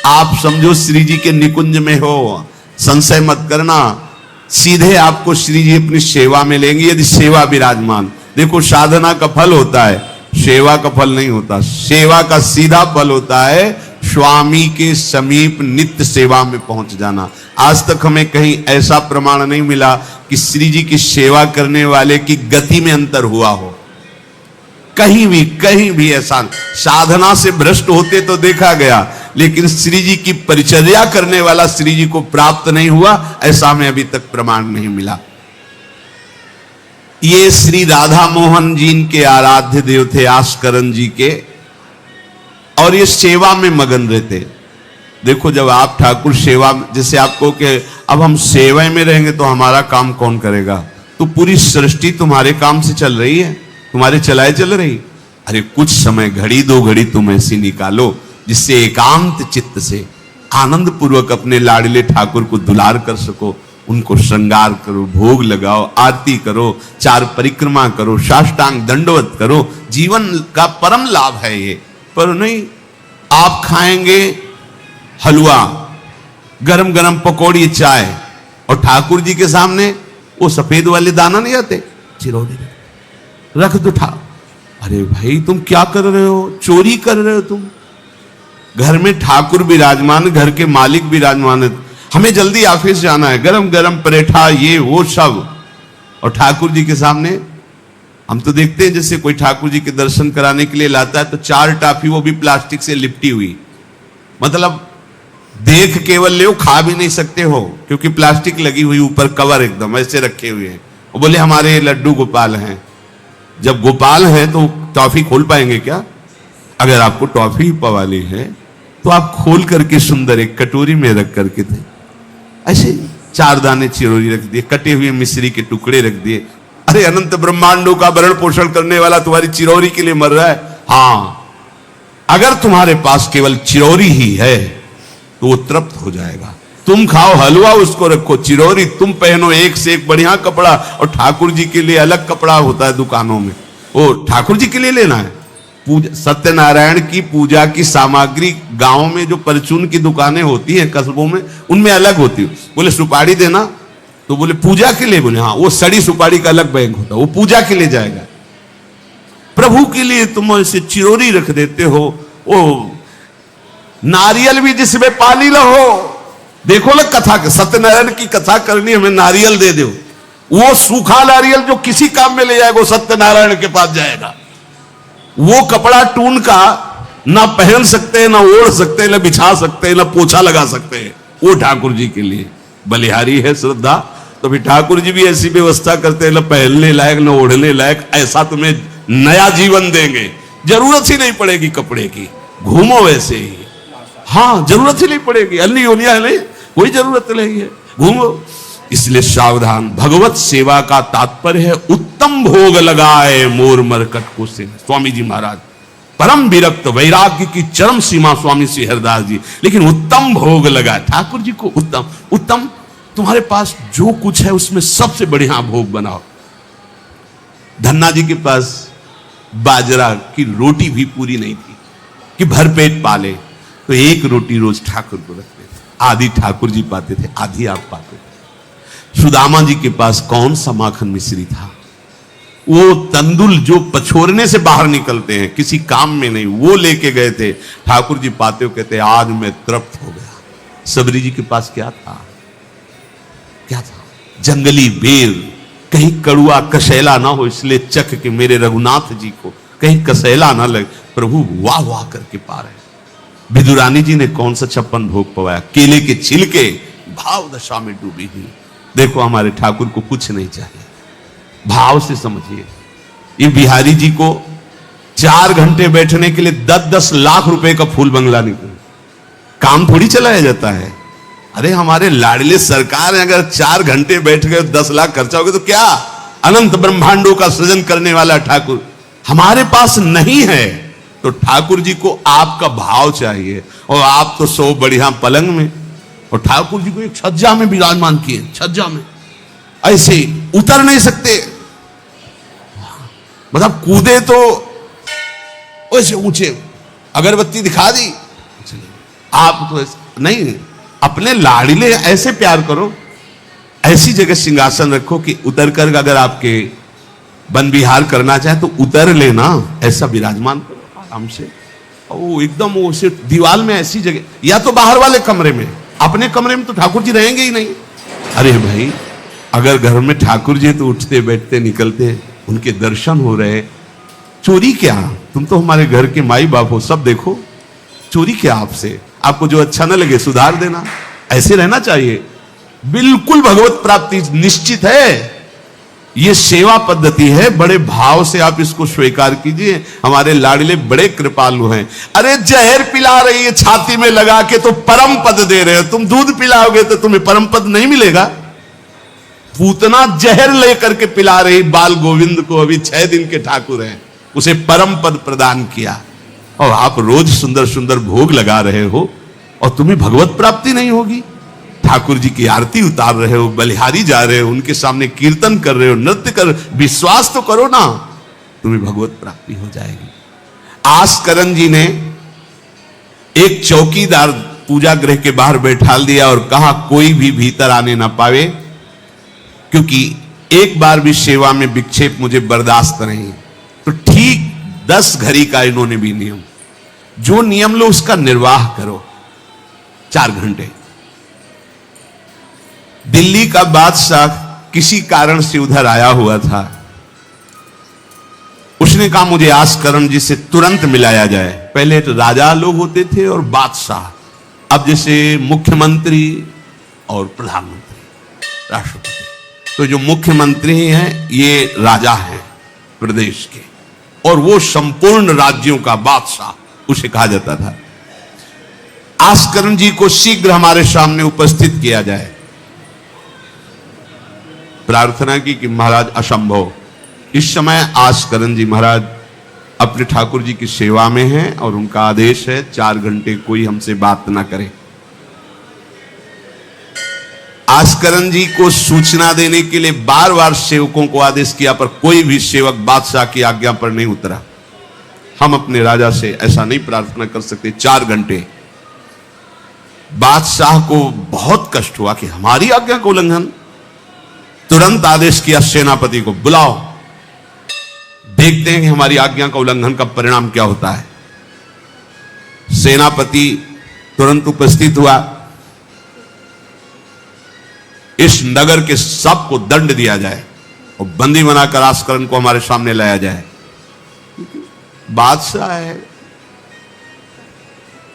आप समझो श्री जी के निकुंज में हो। संशय मत करना, सीधे आपको श्री जी अपनी सेवा में लेंगे यदि सेवा विराजमान। देखो, साधना का फल होता है, सेवा का फल नहीं होता। सेवा का सीधा फल होता है स्वामी के समीप नित्य सेवा में पहुंच जाना। आज तक हमें कहीं ऐसा प्रमाण नहीं मिला कि श्री जी की सेवा करने वाले की गति में अंतर हुआ हो। कहीं भी ऐसा। साधना से भ्रष्ट होते तो देखा गया, लेकिन श्री जी की परिचर्या करने वाला श्री जी को प्राप्त नहीं हुआ, ऐसा हमें अभी तक प्रमाण नहीं मिला। ये श्री राधा मोहन जी के आराध्य देव थे, आस्करन जी के, और ये सेवा में मगन रहते। देखो, जब आप ठाकुर सेवा, जैसे आपको कि अब हम सेवा में रहेंगे तो हमारा काम कौन करेगा? तो पूरी सृष्टि तुम्हारे काम से चल रही है, तुम्हारे चलाए चल रही। अरे कुछ समय, घड़ी 2 घड़ी तुम ऐसी निकालो जिससे एकांत चित्त से आनंद पूर्वक अपने लाडले ठाकुर को दुलार कर सको, उनको श्रृंगार करो, भोग लगाओ, आरती करो, 4 परिक्रमा करो, साष्टांग दंडवत करो। जीवन का परम लाभ है ये। पर नहीं, आप खाएंगे हलवा, गरम गरम पकौड़ी, चाय, और ठाकुर जी के सामने वो सफेद वाले दाना नहीं आते, चिरौरी रख दो अरे भाई तुम क्या कर रहे हो? चोरी कर रहे हो तुम। घर में ठाकुर विराजमान, घर के मालिक विराजमान है, हमें जल्दी ऑफिस जाना है, गरम गरम परेठा ये वो सब, और ठाकुर जी के सामने हम तो देखते हैं जैसे कोई ठाकुर जी के दर्शन कराने के लिए लाता है तो 4 टाफी, वो भी प्लास्टिक से लिपटी हुई, मतलब देख केवल ले, खा भी नहीं सकते हो क्योंकि प्लास्टिक लगी हुई, ऊपर कवर एकदम ऐसे रखे हुए हैं। वो बोले हमारे लड्डू गोपाल हैं। जब गोपाल हैं तो टॉफी खोल पाएंगे क्या? अगर आपको टॉफी पवाली है तो आप खोल करके सुंदर एक कटोरी में रख करके थे, ऐसे 4 दाने चिरौरी रख दिए, कटे हुए मिश्री के टुकड़े रख दिए। अरे अनंत ब्रह्मांडों का भरण पोषण करने वाला तुम्हारी चिरौरी के लिए मर रहा है। हाँ, अगर तुम्हारे पास केवल चिरौरी ही है तो वो तृप्त हो जाएगा। तुम खाओ हलवा, उसको रखो, चिरौरी तुम पहनो, एक से एक बढ़िया कपड़ा, और ठाकुर जी के लिए अलग कपड़ा होता है दुकानों में, वो ठाकुर जी के लिए लेना है। पूजा, सत्यनारायण की पूजा की सामग्री गांव में जो परचून की दुकानें होती हैं कस्बों में, उनमें अलग होती है। बोले सुपारी देना, तो बोले पूजा के लिए, बोले हाँ, वो सड़ी सुपारी का अलग बैंक होता है, वो पूजा के लिए जाएगा। प्रभु के लिए तुम ऐसे चिरौरी रख देते हो। वो नारियल भी जिसमें पानी रहो, देखो ना कथा, सत्यनारायण की कथा करनी, हमें नारियल दे दो। वो सूखा नारियल जो किसी काम में ले जाएगा वो सत्यनारायण के पास जाएगा। वो कपड़ा टून का ना पहन सकते हैं, ना ओढ़ सकते हैं, ना बिछा सकते हैं, ना पोछा लगा सकते हैं, वो ठाकुर जी के लिए बलिहारी है श्रद्धा। तो फिर ठाकुर जी भी ऐसी व्यवस्था करते हैं, ना पहनने लायक ना ओढ़ने लायक, ऐसा तुम्हें नया जीवन देंगे, जरूरत ही नहीं पड़ेगी कपड़े की, घूमो वैसे ही। हाँ, जरूरत ही नहीं पड़ेगी, अन्य योनिया नहीं, कोई जरूरत नहीं है, घूमो। इसलिए सावधान। भगवत सेवा का तात्पर्य है उत्तम भोग लगाए मोर मरकट को से। स्वामी जी महाराज परम विरक्त, वैराग्य की चरम सीमा स्वामी श्री हरिदास जी, लेकिन उत्तम भोग लगाए ठाकुर जी को। उत्तम उत्तम, तुम्हारे पास जो कुछ है उसमें सबसे बढ़िया भोग बनाओ। धन्ना जी के पास बाजरा की रोटी भी पूरी नहीं थी कि भरपेट पाले, तो 1 रोटी रोज ठाकुर को रखते थे। आधी ठाकुर जी पाते थे, आधी आप पाते थे। सुदामा जी के पास कौन सा माखन मिश्री था? वो तंदुल जो पछोरने से बाहर निकलते हैं, किसी काम में नहीं, वो लेके गए थे। ठाकुर जी पाते हो कहते आज मैं तृप्त हो गया। सबरी जी के पास क्या था? क्या था? जंगली बेर, कहीं कड़ुआ कसेला ना हो इसलिए चख के मेरे रघुनाथ जी को कहीं कसेला ना लगे। प्रभु वाह वाह करके पा रहे। विदुरानी जी ने कौन सा 56 भोग पवाया? केले के छिलके भाव दशा में डूबी हुई। देखो हमारे ठाकुर को कुछ नहीं चाहिए, भाव से समझिए। ये बिहारी जी को 4 घंटे बैठने के लिए 10-10 लाख रुपए का फूल बंगला निकले, काम थोड़ी चलाया जाता है। अरे हमारे लाडले सरकार है, अगर 4 घंटे बैठ गए 10 लाख खर्चा हो गया तो क्या? अनंत ब्रह्मांडों का सृजन करने वाला ठाकुर हमारे पास नहीं है। तो ठाकुर जी को आपका भाव चाहिए, और आप तो सो बढ़िया पलंग में, और ठाकुर जी को एक छज्जा में विराजमान किए, छज्जा में ऐसे उतर नहीं सकते, मतलब कूदे तो ऐसे ऊंचे, अगरबत्ती दिखा दी, आप तो नहीं। अपने लाडले ऐसे प्यार करो, ऐसी जगह सिंहासन रखो कि उतर कर अगर आपके वन विहार करना चाहे तो उतर लेना, ऐसा विराजमान करो आराम से। ओ एकदम वो सिर्फ दीवार में ऐसी जगह, या तो बाहर वाले कमरे में, अपने कमरे में तो ठाकुर जी रहेंगे ही नहीं। अरे भाई अगर घर में ठाकुर जी तो उठते बैठते निकलते, उनके दर्शन हो रहे, चोरी क्या? तुम तो हमारे घर के माई बाप हो, सब देखो, चोरी क्या आपसे? आपको जो अच्छा ना लगे सुधार देना, ऐसे रहना चाहिए। बिल्कुल भगवत प्राप्ति निश्चित है। ये सेवा पद्धति है, बड़े भाव से आप इसको स्वीकार कीजिए। हमारे लाडले बड़े कृपालु हैं। अरे जहर पिला रही है छाती में लगा के तो परम पद दे रहे हो, तुम दूध पिलाओगे तो तुम्हें परम पद नहीं मिलेगा। पूतना जहर लेकर के पिला रही बाल गोविंद को, अभी 6 दिन के ठाकुर हैं, उसे परम पद प्रदान किया, और आप रोज सुंदर सुंदर भोग लगा रहे हो। और तुम्हें भगवत प्राप्ति नहीं होगी? ठाकुर जी की आरती उतार रहे हो, बलिहारी जा रहे हो, उनके सामने कीर्तन कर रहे हो, नृत्य कर, विश्वास तो करो ना, तुम्हें भगवत प्राप्ति हो जाएगी। आस्करण जी ने एक चौकीदार पूजा गृह के बाहर बैठाल दिया और कहा कोई भी भीतर आने ना पावे, क्योंकि एक बार भी सेवा में विक्षेप मुझे बर्दाश्त नहीं। तो ठीक 10 घड़ी का इन्होंने भी नियम, जो नियम लो उसका निर्वाह करो। 4 घंटे। दिल्ली का बादशाह किसी कारण से उधर आया हुआ था। उसने कहा मुझे आस्करण जी से तुरंत मिलाया जाए। पहले तो राजा लोग होते थे और बादशाह, अब जैसे मुख्यमंत्री और प्रधानमंत्री, राष्ट्रपति। तो जो मुख्यमंत्री हैं ये राजा हैं प्रदेश के, और वो संपूर्ण राज्यों का बादशाह उसे कहा जाता था। आस्करण जी को शीघ्र हमारे सामने उपस्थित किया जाए। प्रार्थना की कि महाराज असंभव, इस समय आस्करण जी महाराज अपने ठाकुर जी की सेवा में हैं और उनका आदेश है 4 घंटे कोई हमसे बात ना करे। आस्करण जी को सूचना देने के लिए बार बार सेवकों को आदेश किया, पर कोई भी सेवक बादशाह की आज्ञा पर नहीं उतरा। हम अपने राजा से ऐसा नहीं प्रार्थना कर सकते। 4 घंटे। बादशाह को बहुत कष्ट हुआ कि हमारी आज्ञा का उल्लंघन। तुरंत आदेश किया सेनापति को, बुलाओ, देखते हैं कि हमारी आज्ञा का उल्लंघन का परिणाम क्या होता है। सेनापति तुरंत उपस्थित हुआ। इस नगर के सबको दंड दिया जाए और बंदी बनाकर आस्करण को हमारे सामने लाया जाए। बादशाह है,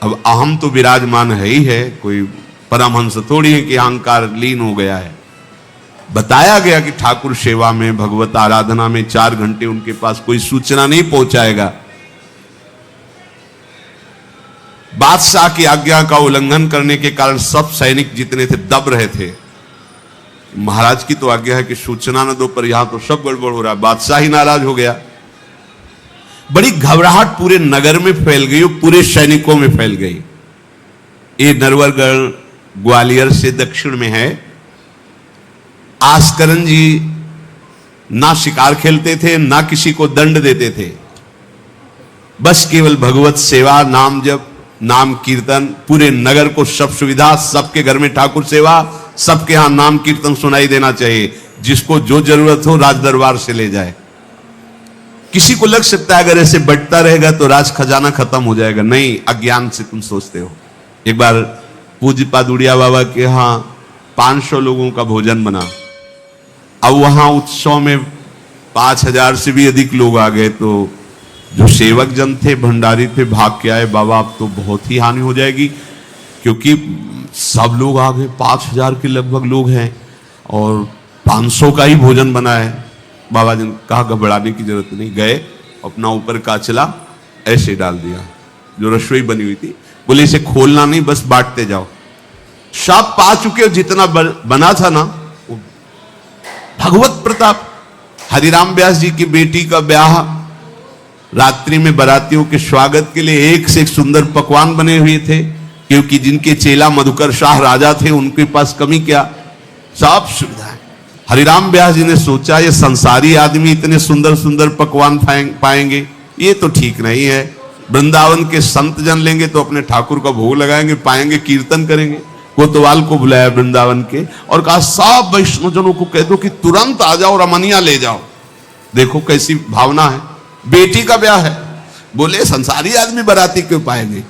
अब अहम तो विराजमान है ही है, कोई परमहंस थोड़ी है कि अहंकार लीन हो गया है। बताया गया कि ठाकुर सेवा में, भगवत आराधना में 4 घंटे उनके पास कोई सूचना नहीं पहुंचाएगा। बादशाह की आज्ञा का उल्लंघन करने के कारण सब सैनिक जितने थे दब रहे थे। महाराज की तो आज्ञा है कि सूचना न दो, पर यहां तो सब गड़बड़ हो रहा है। बादशाह ही नाराज हो गया। बड़ी घबराहट पूरे नगर में फैल गई और पूरे सैनिकों में फैल गई। ये नरवरगढ़ ग्वालियर से दक्षिण में है। आस्करण जी ना शिकार खेलते थे, ना किसी को दंड देते थे, बस केवल भगवत सेवा, नाम जप, नाम कीर्तन, पूरे नगर को सब सुविधा, सबके घर में ठाकुर सेवा, सबके यहां नाम कीर्तन सुनाई देना चाहिए। जिसको जो जरूरत हो राज दरबार से ले जाए। किसी को लग सकता है अगर ऐसे बढ़ता रहेगा तो राज खजाना खत्म हो जाएगा। नहीं, अज्ञान से तुम सोचते हो। एक बार पूज्य पादुड़िया बाबा के यहां 500 लोगों का भोजन बना। अब वहां उत्सव में 5000 से भी अधिक लोग आ गए, तो जो सेवक जन थे, भंडारी थे, भाग के आए, बाबा अब तो बहुत ही हानि हो जाएगी, क्योंकि सब लोग आ गए, 5000 के लगभग लोग हैं और 500 का ही भोजन बना है। बाबा जी ने कहा घबराने की जरूरत नहीं। गए, अपना ऊपर का चला ऐसे डाल दिया जो रसोई बनी हुई थी। बोले इसे खोलना नहीं, बस बांटते जाओ। सब पा चुके, जितना बना था ना। भगवत प्रताप। हरिराम व्यास जी की बेटी का ब्याह, रात्रि में बारातियों के स्वागत के लिए एक से एक सुंदर पकवान बने हुए थे, क्योंकि जिनके चेला मधुकर शाह राजा थे उनके पास कमी क्या, सब सुविधाएं। हरिराम व्यास जी ने सोचा ये संसारी आदमी इतने सुंदर सुंदर पकवान पाएंगे, ये तो ठीक नहीं है। वृंदावन के संत जन लेंगे तो अपने ठाकुर का भोग लगाएंगे, पाएंगे, कीर्तन करेंगे। कोतवाल को बुलाया वृंदावन के और कहा सब वैष्णव जनों को कह दो कि तुरंत आ जाओ और अमनिया ले जाओ। देखो कैसी भावना है, बेटी का ब्याह है। बोले संसारी आदमी बाराती क्यों पाएंगे,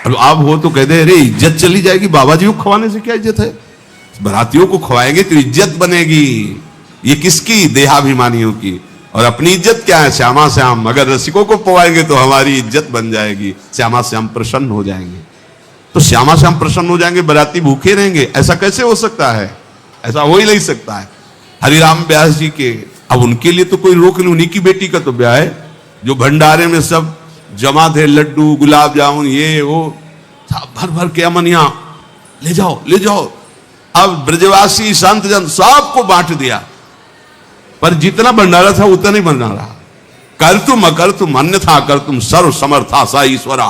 अब आप हो तो कह दे अरे इज्जत चली जाएगी। बाबा जी को खवाने से क्या इज्जत है, बारातियों को खवाएंगे तो इज्जत बनेगी। ये किसकी, देहाभिमानियों की। और अपनी इज्जत क्या है, श्यामा श्याम। अगर रसिकों को पवाएंगे तो हमारी इज्जत बन जाएगी, श्यामा श्याम प्रसन्न हो जाएंगे। तो श्यामा श्याम प्रसन्न हो जाएंगे, बाराती भूखे रहेंगे, ऐसा कैसे हो सकता है, ऐसा हो ही नहीं सकता है। हरिराम व्यास जी के, अब उनके लिए तो कोई रोक नहीं, उन्हीं की बेटी का तो ब्याह है। जो भंडारे में सब जमा थे, लड्डू, गुलाब जामुन, ये वो भर भर के अमनिया, ले जाओ ले जाओ। अब ब्रजवासी संत जन सबको बांट दिया, पर जितना भंडारा था उतना ही भंडारा। कर तुम अकर तुम अन्यथा कर तुम सर्व समर्था सा ईश्वरा।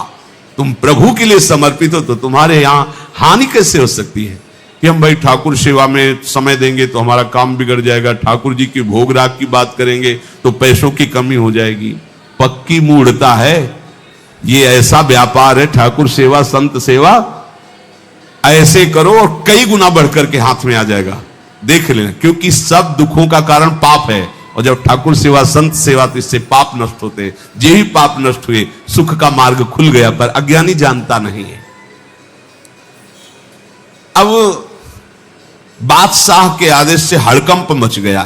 तुम प्रभु के लिए समर्पित हो तो तुम्हारे यहां हानि कैसे हो सकती है कि हम भाई ठाकुर सेवा में समय देंगे तो हमारा काम बिगड़ जाएगा, ठाकुर जी की भोग राग की बात करेंगे तो पैसों की कमी हो जाएगी। पक्की मूढ़ता है, ये ऐसा व्यापार है ठाकुर सेवा संत सेवा, ऐसे करो और कई गुना बढ़कर के हाथ में आ जाएगा, देख लेना। क्योंकि सब दुखों का कारण पाप है, और जब ठाकुर सेवा संत सेवा तो इससे पाप नष्ट होते, जे ही पाप नष्ट हुए सुख का मार्ग खुल गया, पर अज्ञानी जानता नहीं है। अब बादशाह के आदेश से हड़कंप मच गया।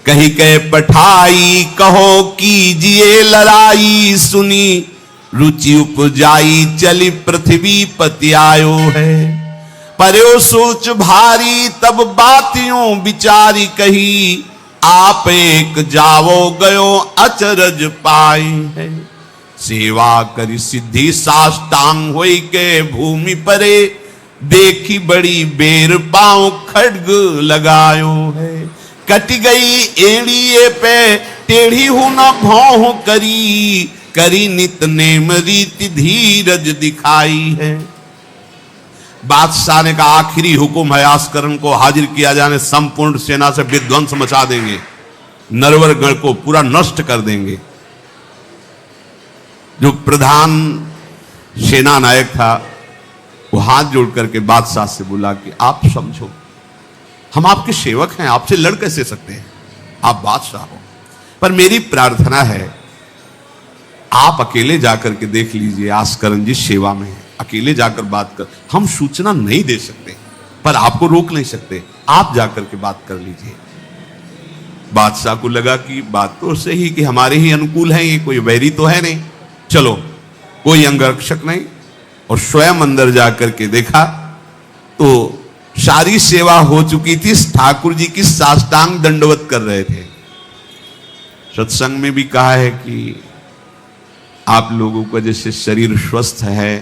कहीं कहे पठाई कहो कीजिए लड़ाई, सुनी रुचि उपजाई चली पृथ्वी पति आयो है। पर्यो सोच भारी तब बातियों विचारी कही, आप एक जावो गयो अचरज पाई है। सेवा करी सिद्धि साष्टांग होई के भूमि परे, देखी बड़ी बेर पांव खड्ग लगायो है। कट गई एड़िए पे टेढ़ी हूं न भौं करी, करी नित नेम रीति धीरज दिखाई है। बादशाह ने कहा आखिरी हुक्म है, आस्करण को हाजिर किया जाने, संपूर्ण सेना से विध्वंस मचा देंगे, नरवर गण को पूरा नष्ट कर देंगे। जो प्रधान सेना नायक था वो हाथ जोड़ करके बादशाह से बोला कि आप समझो, हम आपके सेवक हैं, आपसे लड़ कैसे सकते हैं, आप बादशाह हो, पर मेरी प्रार्थना है आप अकेले जाकर के देख लीजिए, आस्करण जी सेवा में है, अकेले जाकर बात कर, हम सूचना नहीं दे सकते पर आपको रोक नहीं सकते, आप जाकर के बात कर लीजिए। बादशाह को लगा कि बात तो सही कि हमारे ही अनुकूल है, ये कोई वैरी तो है नहीं, चलो कोई अंगरक्षक नहीं, और स्वयं अंदर जाकर के देखा तो सारी सेवा हो चुकी थी, ठाकुर जी की साष्टांग दंडवत कर रहे थे। सत्संग में भी कहा है कि आप लोगों का जैसे शरीर स्वस्थ है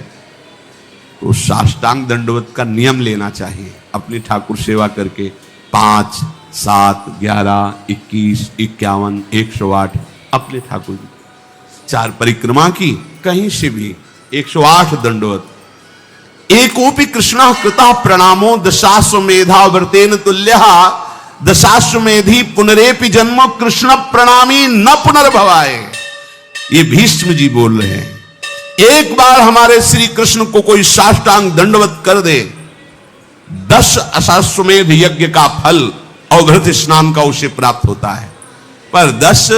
तो साष्टांग दंडवत का नियम लेना चाहिए अपनी ठाकुर सेवा करके। 5, 7, 11, 21, 51, 108 अपने ठाकुर जी 4 परिक्रमा की, कहीं से भी 108 दंडवत। एकोपि कृष्ण कृता प्रणामो दशाश्वमेधा व्रतेन तुल्य, दशाश्वमेधी पुनरेपि जन्म कृष्ण प्रणामी न पुनर्भवाए। ये भीष्म जी बोल रहे हैं, एक बार हमारे श्री कृष्ण को कोई साष्टांग दंडवत कर दे, 10 अश्वमेध यज्ञ का फल अवघृत स्नान का उसे प्राप्त होता है। पर 10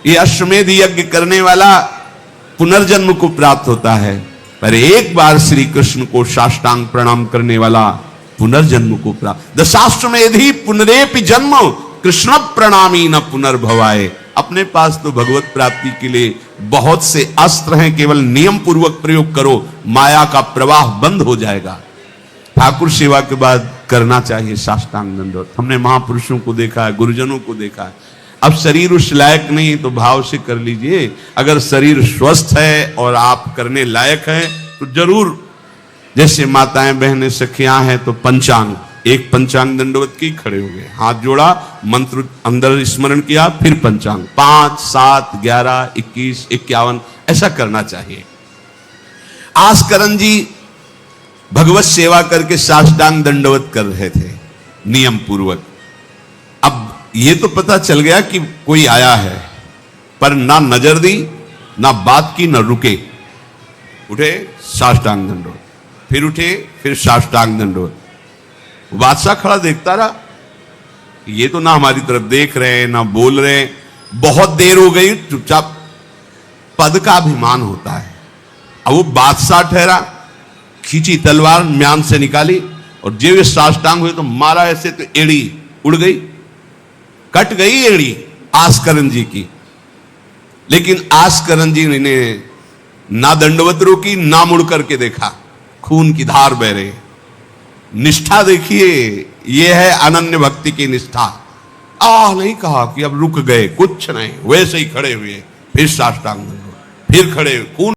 ये अश्वमेध यज्ञ करने वाला पुनर्जन्म को प्राप्त होता है, पर एक बार श्री कृष्ण को साष्टांग प्रणाम करने वाला पुनर्जन्म को प्राप्त। दशाश्वमेधी पुनरेपि जन्म कृष्ण प्रणामी न पुनर्भवाए। अपने पास तो भगवत प्राप्ति के लिए बहुत से अस्त्र हैं, केवल नियम पूर्वक प्रयोग करो, माया का प्रवाह बंद हो जाएगा। ठाकुर सेवा के बाद करना चाहिए साष्टांग दंडवत। हमने महापुरुषों को देखा है, गुरुजनों को देखा है। अब शरीर उस लायक नहीं तो भाव से कर लीजिए, अगर शरीर स्वस्थ है और आप करने लायक हैं तो जरूर, जैसे माताएं बहनें सखियां हैं तो पंचांग, एक पंचांग दंडवत की खड़े हो गए, हाथ जोड़ा, मंत्र अंदर स्मरण किया, फिर पंचांग 5, 7, 11, 21, 51 ऐसा करना चाहिए। आस्करण जी भगवत सेवा करके साष्टांग दंडवत कर रहे थे नियम पूर्वक। अब ये तो पता चल गया कि कोई आया है, पर ना नजर दी ना बात की, ना रुके, उठे साष्टांग दंडवत, फिर उठे, फिर साष्टांग दंडवत। बादशाह खड़ा देखता रहा, ये तो ना हमारी तरफ देख रहे हैं ना बोल रहे हैं, बहुत देर हो गई, चुपचाप। पद का अभिमान होता है। अब वो बादशाह ठहरा, खींची तलवार म्यान से निकाली और जब साष्टांग हुए तो मारा ऐसे तो एड़ी उड़ गई, कट गई एड़ी आस्करण जी की। लेकिन आस्करण जी ने ना दंडवत रोकी ना मुड़ करके देखा, खून की धार बह रही। निष्ठा देखिए, यह है अनन्य भक्ति की निष्ठा। नहीं कहा कि अब रुक गए, कुछ नहीं, वैसे ही खड़े हुए, फिर साष्टांग, फिर खड़े, खून